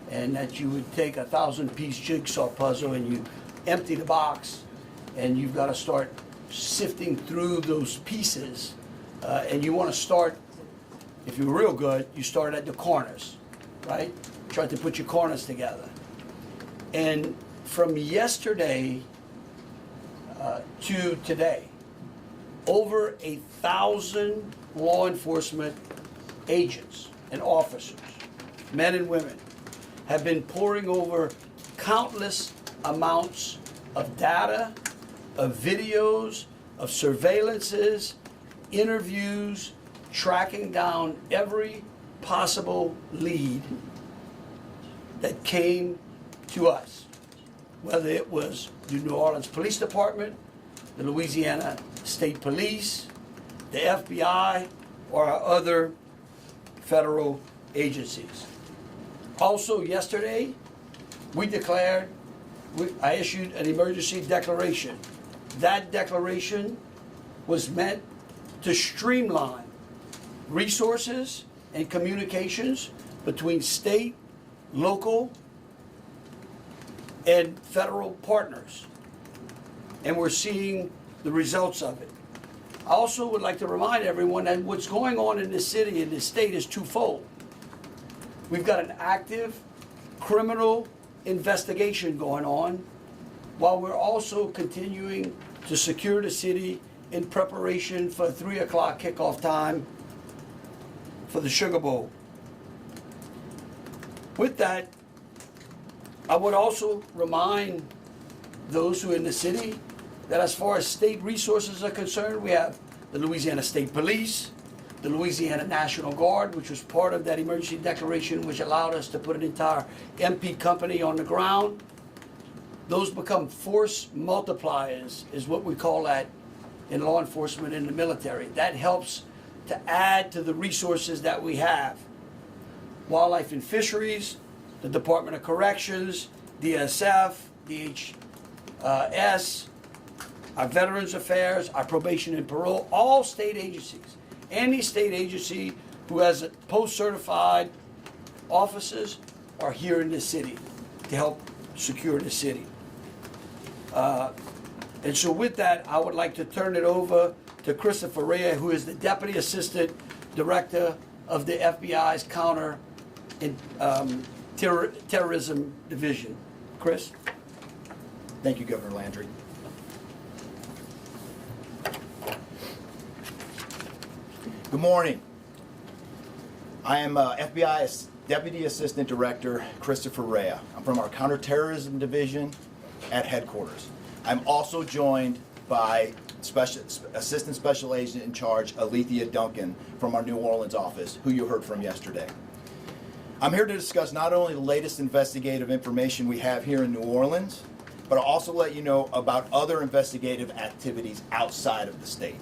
and that you would take a 1,000-piece jigsaw puzzle and you empty the box, and you've got to start sifting through those pieces, and you want to start, if you're real good, you start at the corners, right? Try to put your corners together. And from yesterday to today, over 1,000 law enforcement agents and officers, men and women, have been poring over countless amounts of data, of videos, of surveillances, interviews, tracking down every possible lead that came to us, whether it was the New Orleans Police Department, the Louisiana State Police, the FBI, or our other federal agencies. Also yesterday, I issued an emergency declaration. That declaration was meant to streamline resources and communications between state, local, and federal partners. And we're seeing the results of it. I also would like to remind everyone that what's going on in this city and this state is twofold. We've got an active criminal investigation going on, while we're also continuing to secure the city in preparation for 3 o'clock kickoff time for the Sugar Bowl. With that, I would also remind those who are in the city that as far as state resources are concerned, we have the Louisiana State Police, the Louisiana National Guard, which was part of that emergency declaration, which allowed us to put an entire MP company on the ground. Those become force multipliers, is what we call that in law enforcement and the military. That helps to add to the resources that we have. Wildlife and Fisheries, the Department of Corrections, DSF, DHS, our Veterans Affairs, our Probation and Parole, all state agencies. Any state agency who has post-certified officers are here in the city to help secure the city. And so with that, I would like to turn it over to Christopher Rea, who is the Deputy Assistant Director of the FBI's Counter Terrorism Division. Chris? Thank you, Governor Landry. Good morning. I am FBI Deputy Assistant Director Christopher Rea. I'm from our Counterterrorism Division at headquarters. I'm also joined by Assistant Special Agent in Charge Alethea Duncan from our New Orleans office, who you heard from yesterday. I'm here to discuss not only the latest investigative information we have here in New Orleans, but I'll also let you know about other investigative activities outside of the state.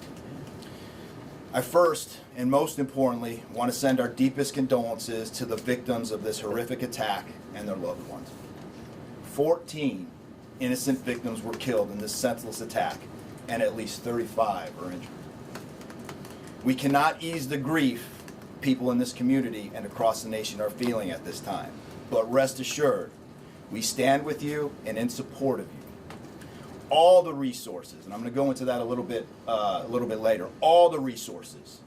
I first, and most importantly, want to send our deepest condolences to the victims of this horrific attack and their loved ones. 14 innocent victims were killed in this senseless attack, and at least 35 are injured. We cannot ease the grief people in this community and across the nation are feeling at this time, but rest assured, we stand with you and in support of you. All the resources, and I'm going to go into that a little bit later, all the resources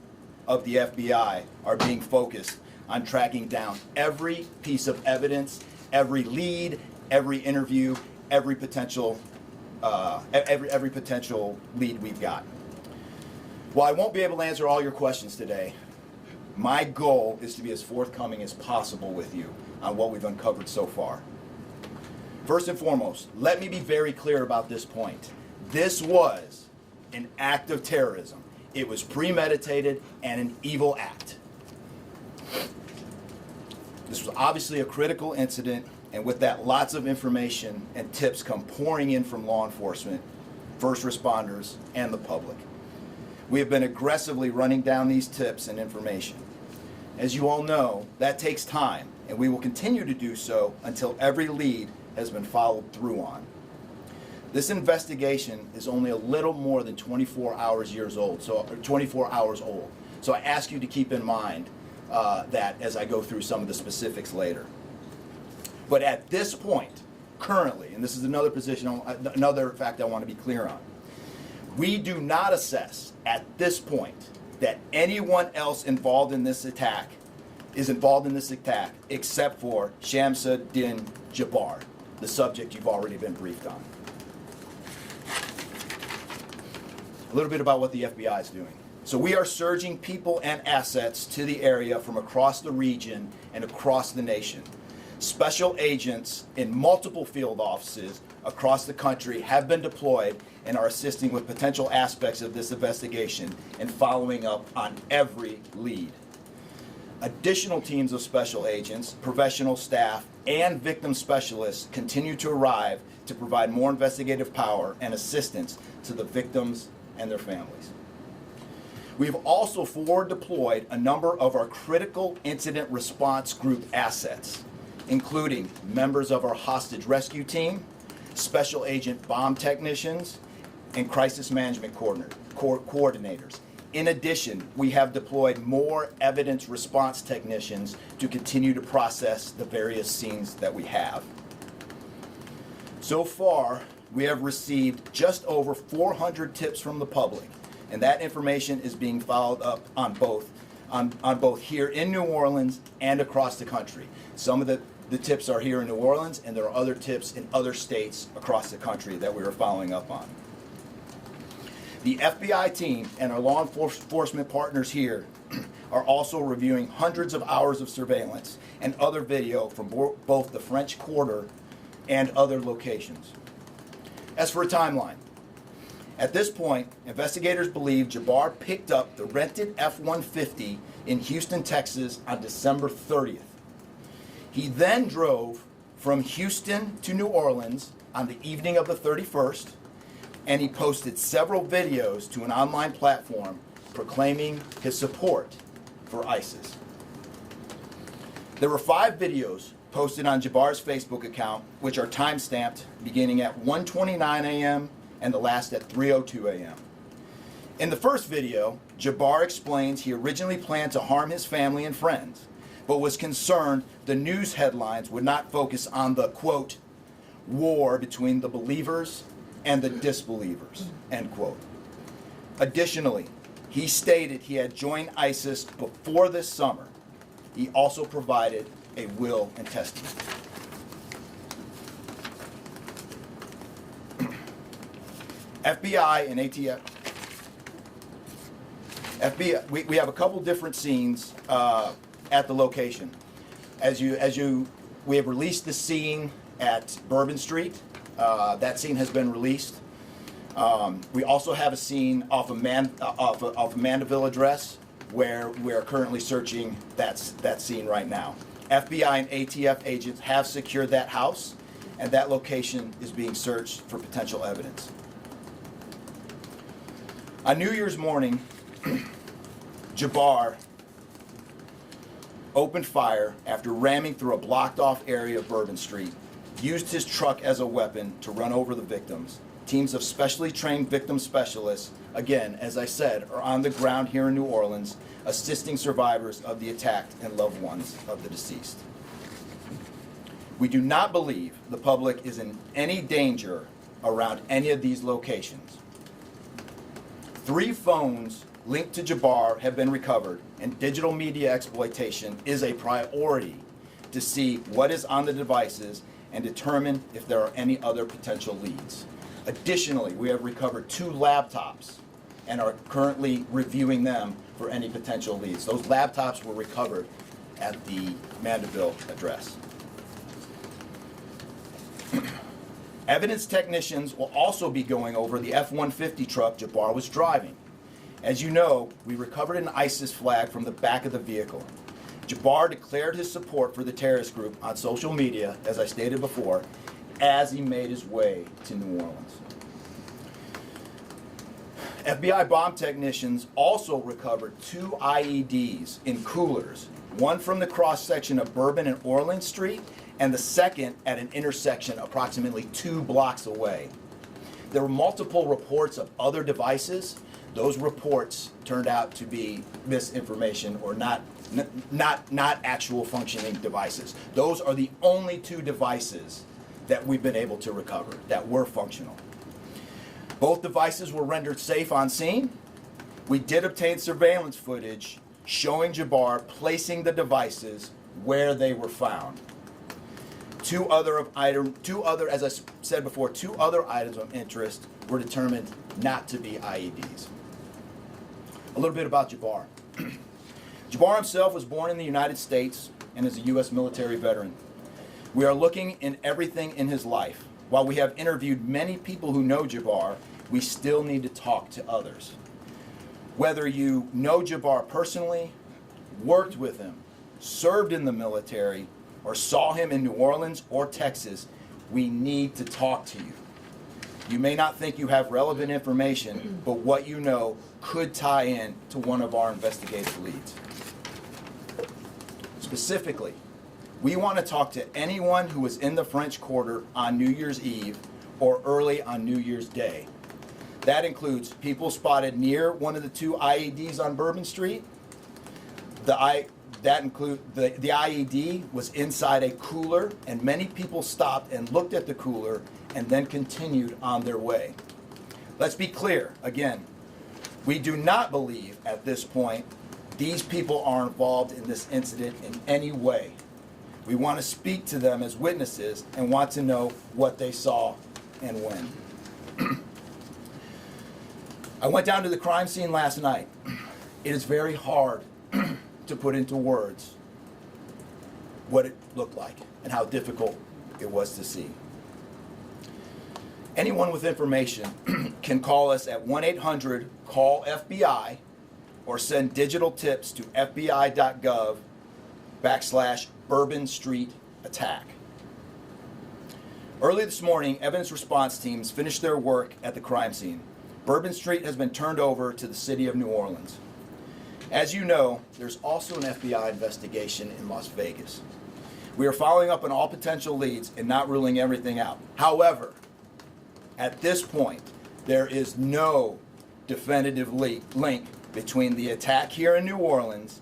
of the FBI are being focused on tracking down every piece of evidence, every lead, every interview, every potential lead we've got. While I won't be able to answer all your questions today, my goal is to be as forthcoming as possible with you on what we've uncovered so far. First and foremost, let me be very clear about this point. This was an act of terrorism. It was premeditated and an evil act. This was obviously a critical incident, and with that, lots of information and tips come pouring in from law enforcement, first responders, and the public. We have been aggressively running down these tips and information. As you all know, that takes time, and we will continue to do so until every lead has been followed through on. This investigation is only a little more than 24 hours old. So I ask you to keep in mind that as I go through some of the specifics later. But at this point, currently, and this is another another fact I want to be clear on, we do not assess at this point that anyone else involved in this attack except for Shamsa Din Jabbar, the subject you've already been briefed on. A little bit about what the FBI is doing. So we are surging people and assets to the area from across the region and across the nation. Special agents in multiple field offices across the country have been deployed and are assisting with potential aspects of this investigation and following up on every lead. Additional teams of special agents, professional staff, and victim specialists continue to arrive to provide more investigative power and assistance to the victims and their families. We have also forward deployed a number of our critical incident response group assets, including members of our hostage rescue team, special agent bomb technicians, and crisis management coordinators. In addition, we have deployed more evidence response technicians to continue to process the various scenes that we have. So far, we have received just over 400 tips from the public, and that information is being followed up on both here in New Orleans and across the country. Some of the tips are here in New Orleans, and there are other tips in other states across the country that we are following up on. The FBI team and our law enforcement partners here are also reviewing hundreds of hours of surveillance and other video from both the French Quarter and other locations. As for a timeline, at this point, investigators believe Jabbar picked up the rented F-150 in Houston, Texas on December 30th. He then drove from Houston to New Orleans on the evening of the 31st, and he posted several videos to an online platform proclaiming his support for ISIS. There were 5 videos posted on Jabbar's Facebook account, which are time-stamped beginning at 1:29 a.m. and the last at 3:02 a.m. In the first video, Jabbar explains he originally planned to harm his family and friends, but was concerned the news headlines would not focus on the, quote, war between the believers and the disbelievers, end quote. Additionally, he stated he had joined ISIS before this summer. He also provided a will and testament. FBI and ATF. We have a couple different scenes at the location. We have released the scene at Bourbon Street. That scene has been released. We also have a scene off of Mandeville Address where we are currently searching that scene right now. FBI and ATF agents have secured that house, and that location is being searched for potential evidence. On New Year's morning, Jabbar opened fire after ramming through a blocked-off area of Bourbon Street, used his truck as a weapon to run over the victims. Teams of specially trained victim specialists, again, as I said, are on the ground here in New Orleans, assisting survivors of the attack and loved ones of the deceased. We do not believe the public is in any danger around any of these locations. 3 phones linked to Jabbar have been recovered, and digital media exploitation is a priority to see what is on the devices and determine if there are any other potential leads. Additionally, we have recovered 2 laptops and are currently reviewing them for any potential leads. Those laptops were recovered at the Mandeville address. Evidence technicians will also be going over the F-150 truck Jabbar was driving. As you know, we recovered an ISIS flag from the back of the vehicle. Jabbar declared his support for the terrorist group on social media, as I stated before, as he made his way to New Orleans. FBI bomb technicians also recovered 2 IEDs in coolers, one from the cross-section of Bourbon and Orleans Street, and the second at an intersection approximately 2 blocks away. There were multiple reports of other devices. Those reports turned out to be misinformation or not not actual functioning devices. Those are the only 2 devices that we've been able to recover that were functional. Both devices were rendered safe on scene. We did obtain surveillance footage showing Jabbar placing the devices where they were found. Two other, as I said before, 2 other items of interest were determined not to be IEDs. A little bit about Jabbar. Jabbar himself was born in the United States and is a U.S. military veteran. We are looking in everything in his life. While we have interviewed many people who know Jabbar, we still need to talk to others. Whether you know Jabbar personally, worked with him, served in the military, or saw him in New Orleans or Texas, we need to talk to you. You may not think you have relevant information, but what you know could tie in to one of our investigative leads. Specifically, we want to talk to anyone who was in the French Quarter on New Year's Eve or early on New Year's Day. That includes people spotted near one of the 2 IEDs on Bourbon Street. The IED was inside a cooler, and many people stopped and looked at the cooler and then continued on their way. Let's be clear, again, we do not believe at this point these people are involved in this incident in any way. We want to speak to them as witnesses and want to know what they saw and when. I went down to the crime scene last night. It is very hard to put into words what it looked like and how difficult it was to see. Anyone with information can call us at 1-800-CALL-FBI or send digital tips to fbi.gov/Bourbon Street Attack. Early this morning, evidence response teams finished their work at the crime scene. Bourbon Street has been turned over to the city of New Orleans. As you know, there's also an FBI investigation in Las Vegas. We are following up on all potential leads and not ruling everything out. However, at this point, there is no definitive link between the attack here in New Orleans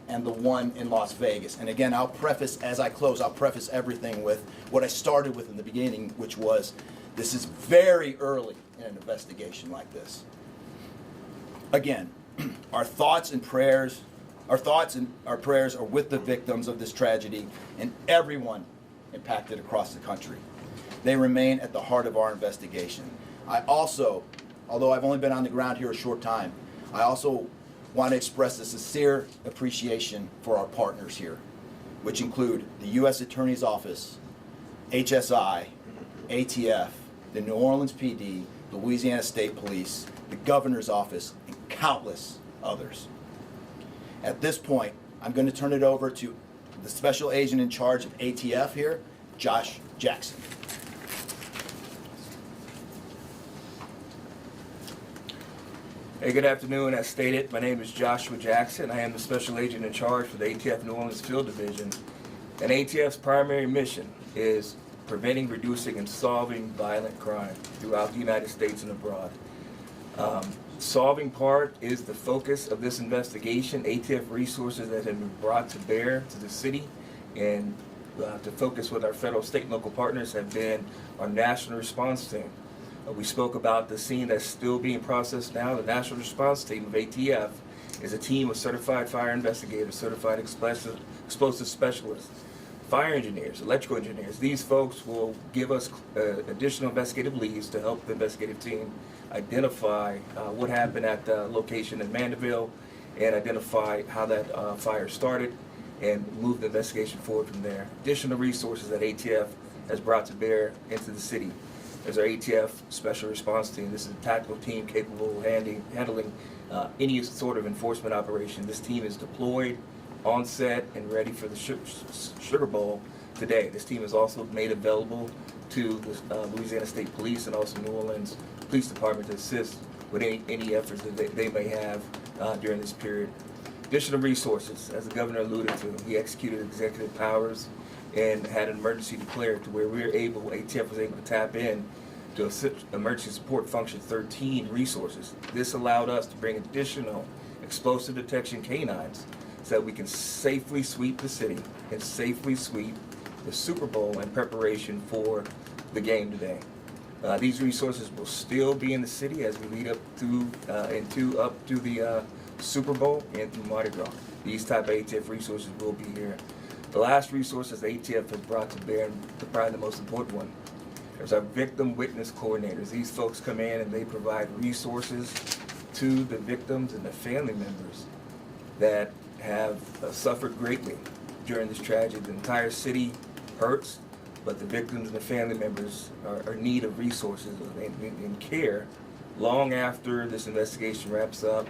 and the one in Las Vegas. And again, I'll preface everything with what I started with in the beginning, which was this is very early in an investigation like this. Again, our thoughts and prayers are with the victims of this tragedy and everyone impacted across the country. They remain at the heart of our investigation. I also, although I've only been on the ground here a short time, I also want to express a sincere appreciation for our partners here, which include the U.S. Attorney's Office, HSI, ATF, the New Orleans PD, the Louisiana State Police, the Governor's Office, and countless others. At this point, I'm going to turn it over to the Special Agent in charge of ATF here, Josh Jackson. Hey, good afternoon. As stated, my name is Joshua Jackson. I am the Special Agent in charge for the ATF New Orleans Field Division. And ATF's primary mission is preventing, reducing, and solving violent crime throughout the United States and abroad. Solving part is the focus of this investigation. ATF resources that have been brought to bear to the city and to focus with our federal, state, and local partners have been our national response team. We spoke about the scene that's still being processed now. The national response team of ATF is a team of certified fire investigators, certified explosive specialists, fire engineers, electrical engineers. These folks will give us additional investigative leads to help the investigative team identify what happened at the location in Mandeville and identify how that fire started and move the investigation forward from there. Additional resources that ATF has brought to bear into the city. There's our ATF Special Response Team. This is a tactical team capable of handling any sort of enforcement operation. This team is deployed, on set, and ready for the Sugar Bowl today. This team is also made available to the Louisiana State Police and also New Orleans Police Department to assist with any efforts that they may have during this period. Additional resources, as the governor alluded to, he executed executive powers and had an emergency declared to where ATF was able to tap in to Emergency Support Function 13 resources. This allowed us to bring additional explosive detection canines so that we can safely sweep the city and safely sweep the Super Bowl in preparation for the game today. These resources will still be in the city as we lead up to the Super Bowl and through Mardi Gras. These type of ATF resources will be here. The last resources the ATF has brought to bear, and probably the most important one, is our victim witness coordinators. These folks come in and they provide resources to the victims and the family members that have suffered greatly during this tragedy. The entire city hurts, but the victims and the family members are in need of resources and care long after this investigation wraps up.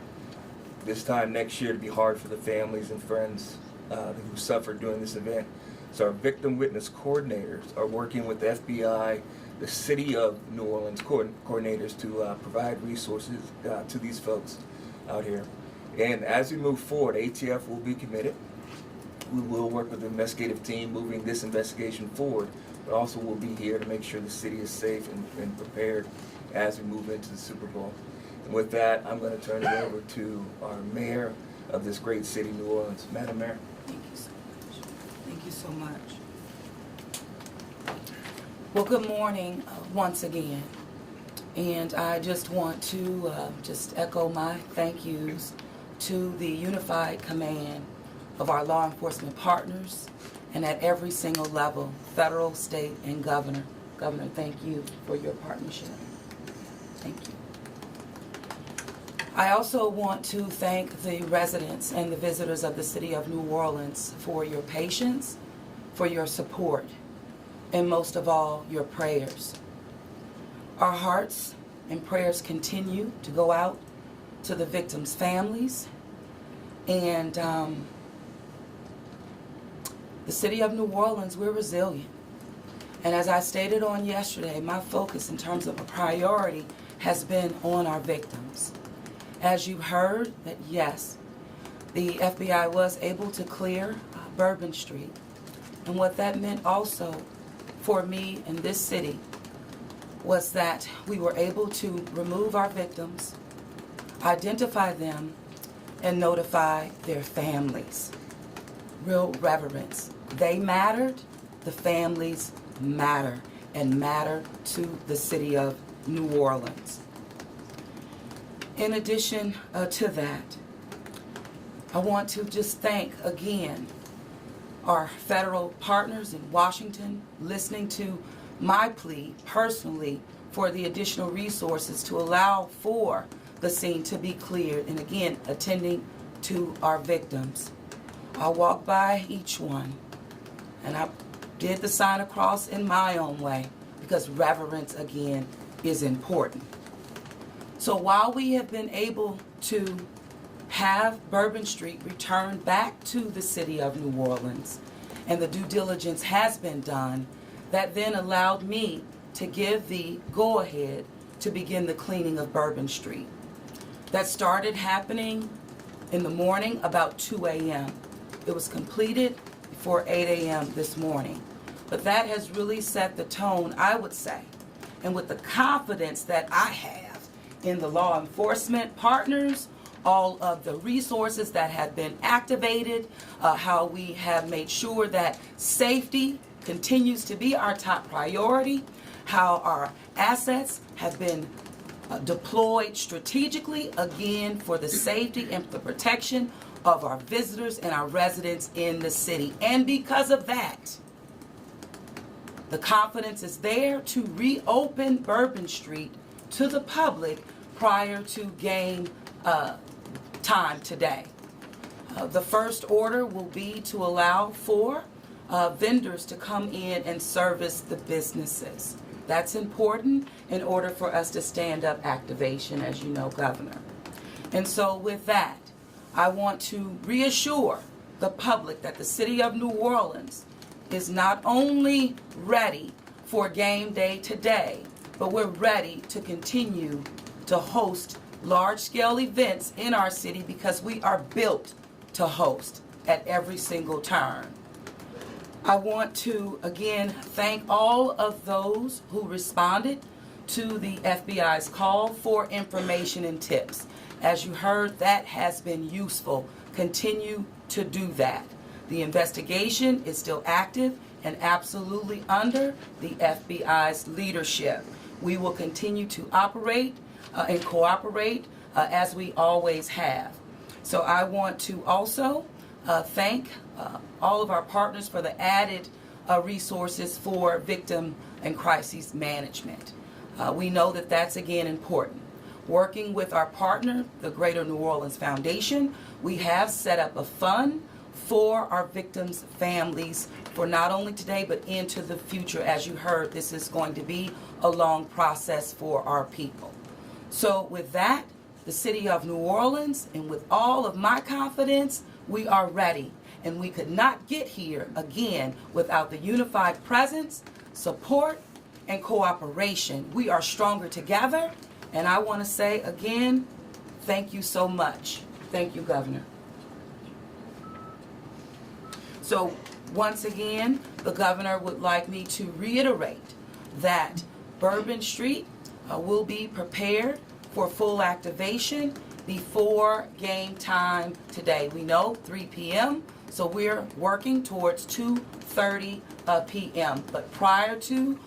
This time next year, it'll be hard for the families and friends who suffered during this event. So our victim witness coordinators are working with the FBI, the City of New Orleans coordinators to provide resources to these folks out here. And as we move forward, ATF will be committed. We will work with the investigative team moving this investigation forward, but also we'll be here to make sure the city is safe and prepared as we move into the Super Bowl. And with that, I'm going to turn it over to our mayor of this great city, New Orleans. Madam Mayor. Thank you so much. Thank you so much. Well, good morning once again. And I just want to just echo my thank yous to the unified command of our law enforcement partners and at every single level, federal, state, and governor. Governor, thank you for your partnership. Thank you. I also want to thank the residents and the visitors of the city of New Orleans for your patience, for your support, and most of all, your prayers. Our hearts and prayers continue to go out to the victims' families, and the city of New Orleans, we're resilient. And as I stated on yesterday, my focus in terms of a priority has been on our victims. As you heard, that yes, the FBI was able to clear Bourbon Street. And what that meant also for me in this city was that we were able to remove our victims, identify them, and notify their families. Real reverence. They mattered, the families matter, and matter to the city of New Orleans. In addition to that, I want to just thank again our federal partners in Washington listening to my plea personally for the additional resources to allow for the scene to be cleared, and again, attending to our victims. I walked by each one, and I did the sign of cross in my own way, because reverence, again, is important. So while we have been able to have Bourbon Street returned back to the city of New Orleans, and the due diligence has been done, that then allowed me to give the go-ahead to begin the cleaning of Bourbon Street. That started happening in the morning about 2 a.m. It was completed before 8 a.m. this morning. But that has really set the tone, I would say, and with the confidence that I have in the law enforcement partners, all of the resources that have been activated, how we have made sure that safety continues to be our top priority, how our assets have been deployed strategically, again, for the safety and the protection of our visitors and our residents in the city. And because of that, the confidence is there to reopen Bourbon Street to the public prior to game time today. The first order will be to allow for vendors to come in and service the businesses. That's important in order for us to stand up activation, as you know, Governor. And so with that, I want to reassure the public that the city of New Orleans is not only ready for game day today, but we're ready to continue to host large-scale events in our city because we are built to host at every single turn. I want to, again, thank all of those who responded to the FBI's call for information and tips. As you heard, that has been useful. Continue to do that. The investigation is still active and absolutely under the FBI's leadership. We will continue to operate and cooperate as we always have. So I want to also thank all of our partners for the added resources for victim and crisis management. We know that that's again important. Working with our partner, the Greater New Orleans Foundation, we have set up a fund for our victims' families for not only today but into the future. As you heard, this is going to be a long process for our people. So with that, the city of New Orleans, and with all of my confidence, we are ready. And we could not get here again without the unified presence, support, and cooperation. We are stronger together. And I want to say again, thank you so much. Thank you, Governor. So once again, the governor would like me to reiterate that Bourbon Street will be prepared for full activation before game time today. We know 3 p.m., so we're working towards 2:30 p.m. But prior to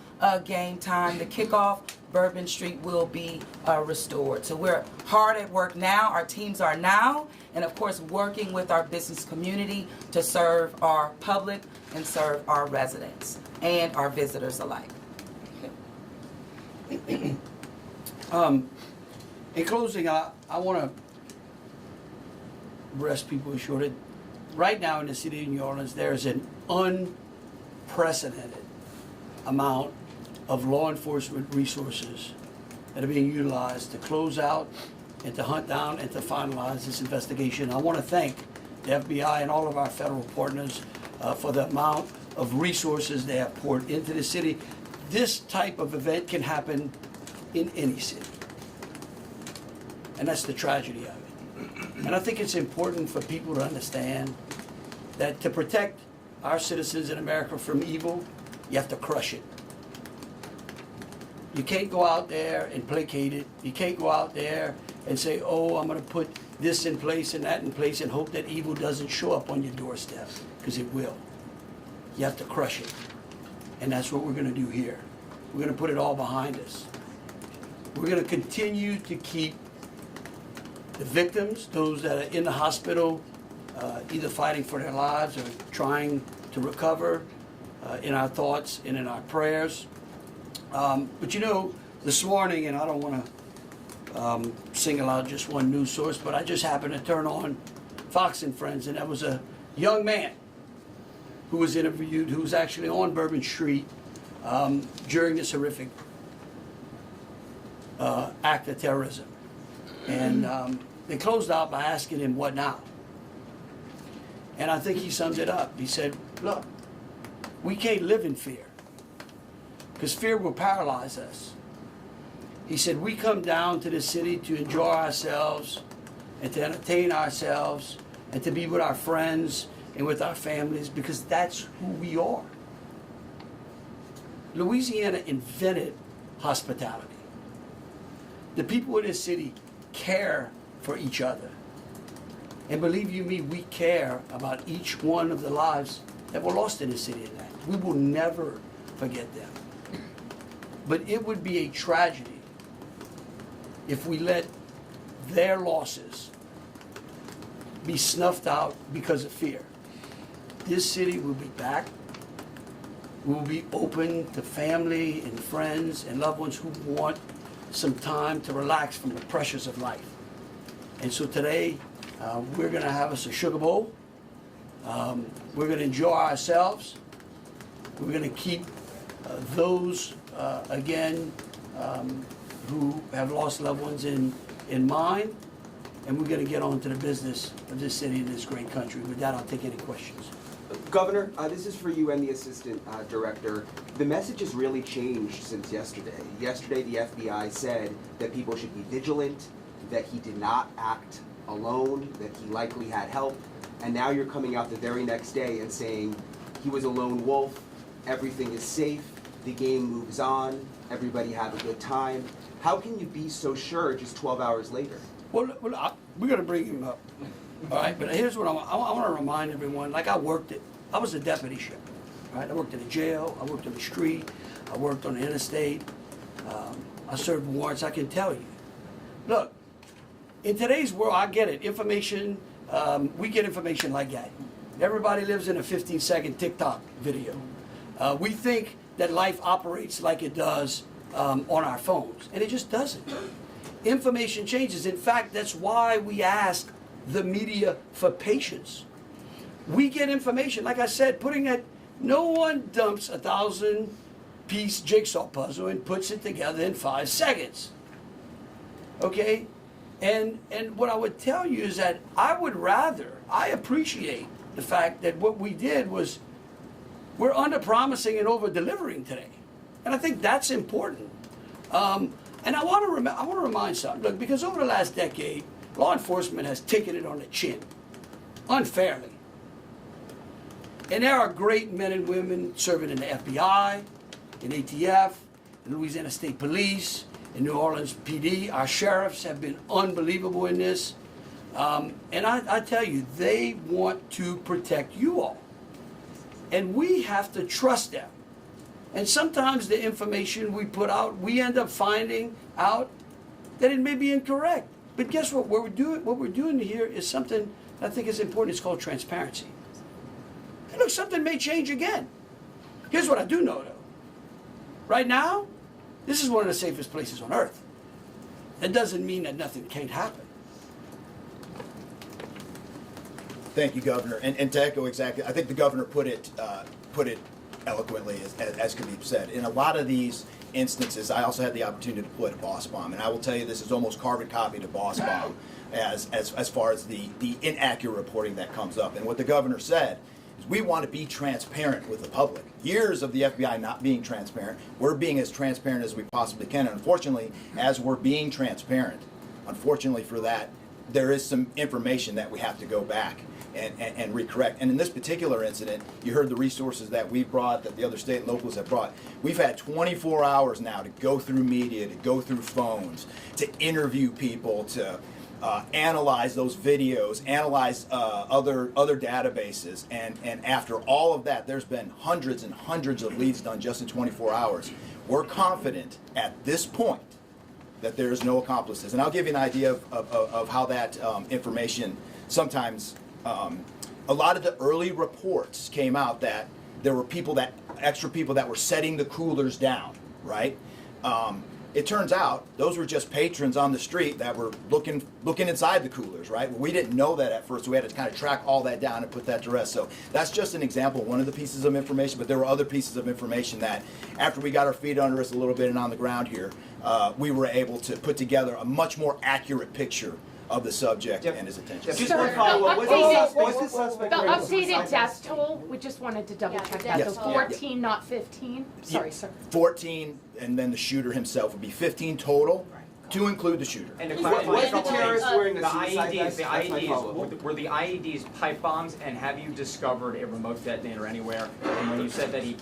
game time, the kickoff, Bourbon Street will be restored. So we're hard at work now. Our teams are now, and of course, working with our business community to serve our public and serve our residents and our visitors alike. In closing, I want to rest people assured that right now in the city of New Orleans, there's an unprecedented amount of law enforcement resources that are being utilized to close out and to hunt down and to finalize this investigation. I want to thank the FBI and all of our federal partners for the amount of resources they have poured into the city. This type of event can happen in any city. And that's the tragedy of it. And I think it's important for people to understand that to protect our citizens in America from evil, you have to crush it. You can't go out there and placate it. You can't go out there and say, oh, I'm going to put this in place and that in place and hope that evil doesn't show up on your doorstep, because it will. You have to crush it. And that's what we're going to do here. We're going to put it all behind us. We're going to continue to keep the victims, those that are in the hospital, either fighting for their lives or trying to recover, in our thoughts and in our prayers. But you know, this morning, and I don't want to single out just one news source, but I just happened to turn on Fox and Friends, and there was a young man who was interviewed, who was actually on Bourbon Street during this horrific act of terrorism. And they closed out by asking him, what now? And I think he summed it up. He said, look, we can't live in fear, because fear will paralyze us. He said, we come down to the city to enjoy ourselves and to entertain ourselves and to be with our friends and with our families, because that's who we are. Louisiana invented hospitality. The people in this city care for each other. And believe you me, we care about each one of the lives that were lost in the city of that. We will never forget them. But it would be a tragedy if we let their losses be snuffed out because of fear. This city will be back. We will be open to family and friends and loved ones who want some time to relax from the pressures of life. And so today, we're going to have us a sugar bowl. We're going to enjoy ourselves. We're going to keep those, again, who have lost loved ones in mind. And we're going to get on to the business of this city and this great country. With that, I'll take any questions. Governor, this is for you and the Assistant Director. The message has really changed since yesterday. Yesterday, the FBI said that people should be vigilant, that he did not act alone, that he likely had help, and now you're coming out the very next day and saying he was a lone wolf, everything is safe, the game moves on, everybody have a good time. How can you be so sure just 12 hours later? Well, we're going to bring him up. All right, but here's what I want to remind everyone. Like I was a deputy sheriff, right? I worked in a jail, I worked on the street, I worked on the interstate, I served warrants. I can tell you. Look, in today's world, I get it. Information, we get information like that. Everybody lives in a 15-second TikTok video. We think that life operates like it does on our phones, and it just doesn't. Information changes. In fact, that's why we ask the media for patience. We get information, like I said, no one dumps 1,000-piece jigsaw puzzle and puts it together in 5 seconds. Okay? And what I would tell you is that I appreciate the fact that what we did was we're under-promising and over-delivering today. And I think that's important. And I want to remind something. Look, because over the last decade, law enforcement has taken it on the chin, unfairly. And there are great men and women serving in the FBI, in ATF, in Louisiana State Police, in New Orleans PD. Our sheriffs have been unbelievable in this. And I tell you, they want to protect you all. And we have to trust them. And sometimes the information we put out, we end up finding out that it may be incorrect. But guess what? What we're doing here is something I think is important. It's called transparency. And look, something may change again. Here's what I do know, though. Right now, this is one of the safest places on earth. That doesn't mean that nothing can't happen. Thank you, Governor. And to echo exactly, I think the governor put it eloquently, as can be said. In a lot of these instances, I also had the opportunity to put a boss bomb, and I will tell you this is almost carbon copy to boss bomb as far as the inaccurate reporting that comes up. And what the governor said is we want to be transparent with the public. Years of the FBI not being transparent, we're being as transparent as we possibly can. And unfortunately, as we're being transparent, unfortunately for that, there is some information that we have to go back and recorrect. And in this particular incident, you heard the resources that we brought, that the other state and locals have brought. We've had 24 hours now to go through media, to go through phones, to interview people, to analyze those videos, analyze other databases. And after all of that, there's been hundreds and hundreds of leads done just in 24 hours. We're confident at this point that there is no accomplices. And I'll give you an idea of how that information sometimes, a lot of the early reports came out that there were extra people that were setting the coolers down, right? It turns out those were just patrons on the street that were looking inside the coolers, right? We didn't know that at first, so we had to kind of track all that down and put that to rest. So that's just an example, one of the pieces of information, but there were other pieces of information that after we got our feet under us a little bit and on the ground here, we were able to put together a much more accurate picture of the subject and his attention. Just So one follow-up. Was the suspect The wearing updated death toll, we just wanted to double check that, Yes. so 14, not 15? Sorry, sir. 14, and then the shooter himself would be 15 total, to include the shooter. And to Was clarify, the terrorist wearing a the suicide vest? IEDs, That's my follow-up. were the IEDs pipe bombs, and have you discovered a remote detonator anywhere? And when you said that you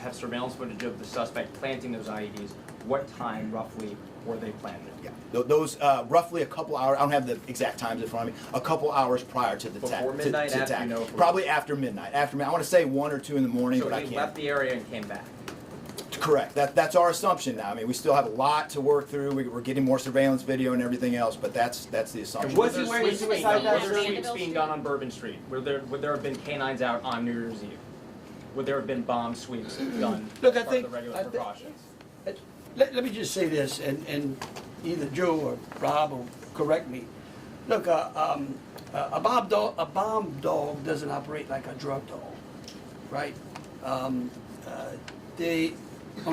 have surveillance footage of the suspect planting those IEDs, what time roughly were they planted? Yeah, those roughly a couple hours. I don't have the exact times in front of me. A couple hours prior to the attack. Before midnight, to after, attack. you know, if it was- Probably after midnight. After midnight. I want to say 1 or 2 in the morning, So but I he can't. left the area and came back. Correct. That's our assumption now. I mean, we still have a lot to work through. We're getting more surveillance video and everything else, but that's the assumption. Was he wearing a suicide vest? Were there sweeps being done on Bourbon Street? Would there have been canines out on New Year's Eve? Would there have been bomb sweeps done Look, as part of the regular think- precautions? Let me just say this, and either Joe or Rob will correct me. Look, a bomb dog doesn't operate like a drug dog, right? On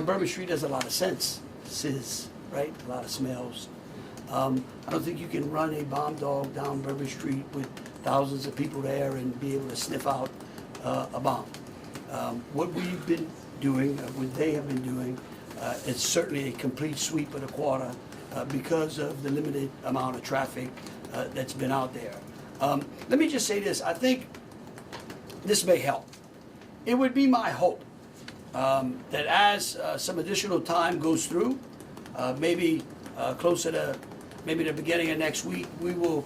Bourbon Street, there's a lot of senses, right? A lot of smells. I don't think you can run a bomb dog down Bourbon Street with thousands of people there and be able to sniff out a bomb. What we've been doing, what they have been doing, it's certainly a complete sweep of the quarter because of the limited amount of traffic that's been out there. Let me just say this. I think this may help. It would be my hope that as some additional time goes through, maybe closer to maybe the beginning of next week, we will,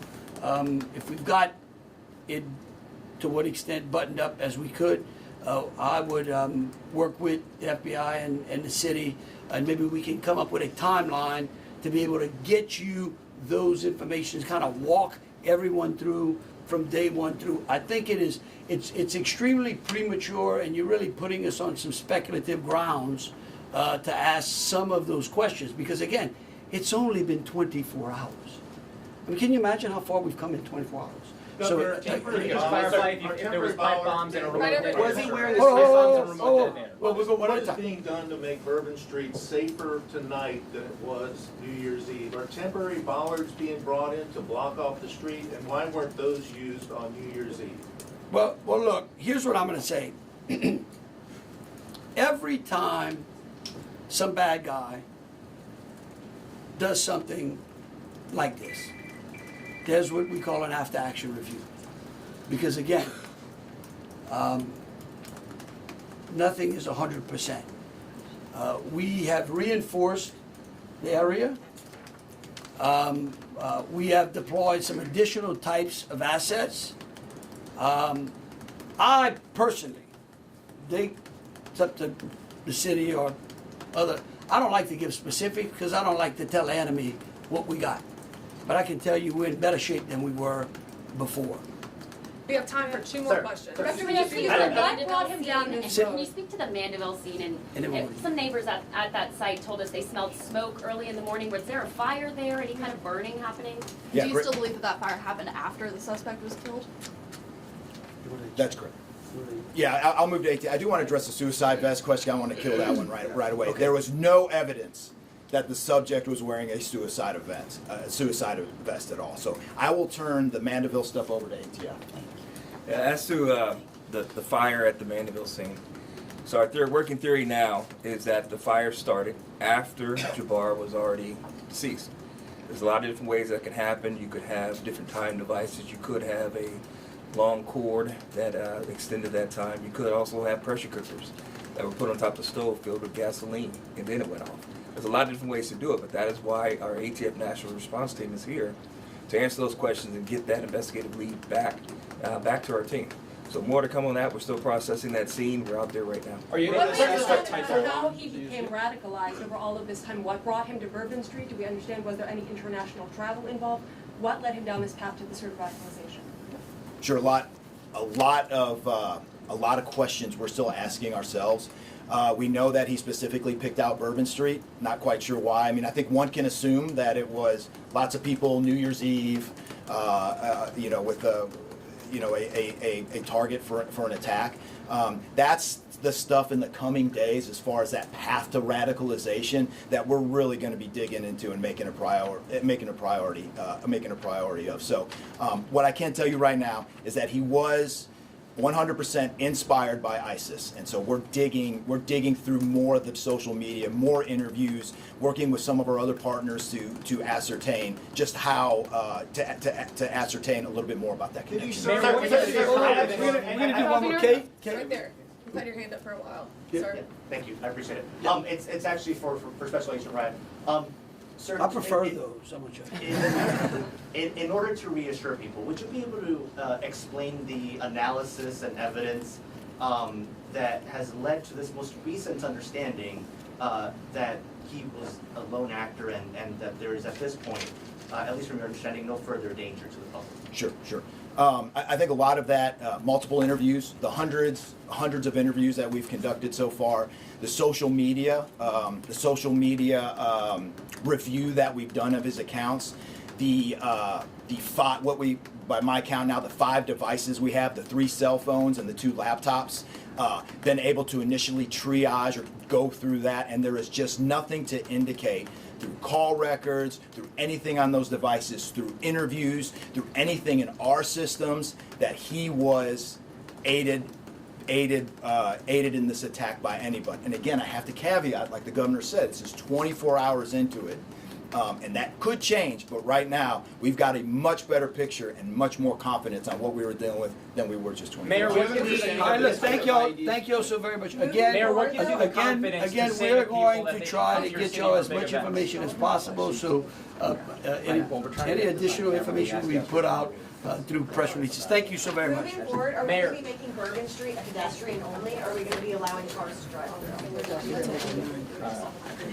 if we've got it to what extent buttoned up as we could. I would work with the FBI and the city, and maybe we can come up with a timeline to be able to get you those information, kind of walk everyone through from day one through. I think it's extremely premature, and you're really putting us on some speculative grounds to ask some of those questions, because again, it's only been 24 hours. I mean, can you imagine how far we've come in 24 hours? Governor, Can temporary you just bombs clarify are if there was pipe temporary bombs and a bollards remote being- detonator? Was he wearing Pipe this- bombs and a remote detonator? Well, we'll go one What at a is time. being done to make Bourbon Street safer tonight than it was New Year's Eve? Are temporary bollards being brought in to block off the street, and why weren't those used on New Year's Eve? Well, look, here's what I'm going to say. Every time some bad guy does something like this, there's what we call an after-action review. Because again, nothing is 100%. We have reinforced the area. We have deployed some additional types of assets. I personally, it's up to the city or other, I don't like to give specifics because I don't like to tell the enemy what we got. But I can tell you we're in better shape than we were before. We have time for two more questions. Can you speak to the Mandeville scene? Sit. Can you speak to the Mandeville scene? And then And some neighbors at that site told us they smelled smoke early in the morning. Was there a fire there? Any kind of burning happening? Yeah, Do you great. still believe that that fire happened after the suspect was killed? That's correct. Yeah, I'll move to 18. I do want to address the suicide vest question. I want to kill that one right away. Okay. There was no evidence that the subject was wearing a suicide vest at all. So I will turn the Mandeville stuff over to ATF. Yeah, as to the fire at the Mandeville scene, so our working theory now is that the fire started after Jabbar was already deceased. There's a lot of different ways that can happen. You could have different time devices. You could have a long cord that extended that time. You could also have pressure cookers that were put on top of the stove filled with gasoline, and then it went off. There's a lot of different ways to do it, but that is why our ATF National Response Team is here to answer those questions and get that investigative lead back to our team. So more to come on that. We're still processing that scene. We're out there right now. Are you able What to was the suspect story type for of how bomb? he became radicalized over all of this time? What brought him to Bourbon Street? Do we understand, was there any international travel involved? What led him down this path to the sort of radicalization? Sure, a lot of questions we're still asking ourselves. We know that he specifically picked out Bourbon Street. Not quite sure why. I mean, I think one can assume that it was lots of people New Year's Eve, with a target for an attack. That's the stuff in the coming days as far as that path to radicalization that we're really going to be digging into and making a priority of. So what I can tell you right now is that he was 100% inspired by ISIS, and so we're digging through more of the social media, more interviews, working with some of our other partners to ascertain just how to ascertain a little bit more about that connection. We're going to do one more, Kate. Right there. You've had your hand up for a while. Yeah. Sorry. Thank you, I appreciate it. Yeah. It's actually for Special Agent Ryan. Sir, I prefer those. I'm gonna in order to reassure people, would you be able to explain the analysis and evidence that has led to this most recent understanding that he was a lone actor and that there is at this point, at least from your understanding, no further danger to the public? Sure. I think a lot of that, multiple interviews, the hundreds of interviews that we've conducted so far, the social media review that we've done of his accounts, by my count now, the 5 devices we have, the 3 cell phones and the 2 laptops, been able to initially triage or go through that, and there is just nothing to indicate through call records, through anything on those devices, through interviews, through anything in our systems that he was aided in this attack by anybody. And again, I have to caveat, like the governor said, this is 24 hours into it. And that could change, but right now, we've got a much better picture and much more confidence on what we were dealing with than we were just 20 Mayor, years what ago. gives you the All right, look, confidence? thank y'all so very much. Again, Mayor, what gives you the confidence to say to we're people going that to they try can to come to your get city y'all for as big much events? information as possible, so, any additional information we put out, through press releases. Thank you so very much. Moving forward, are we Mayor. gonna be making Bergen Street a pedestrian only, or are we gonna be allowing cars to drive through?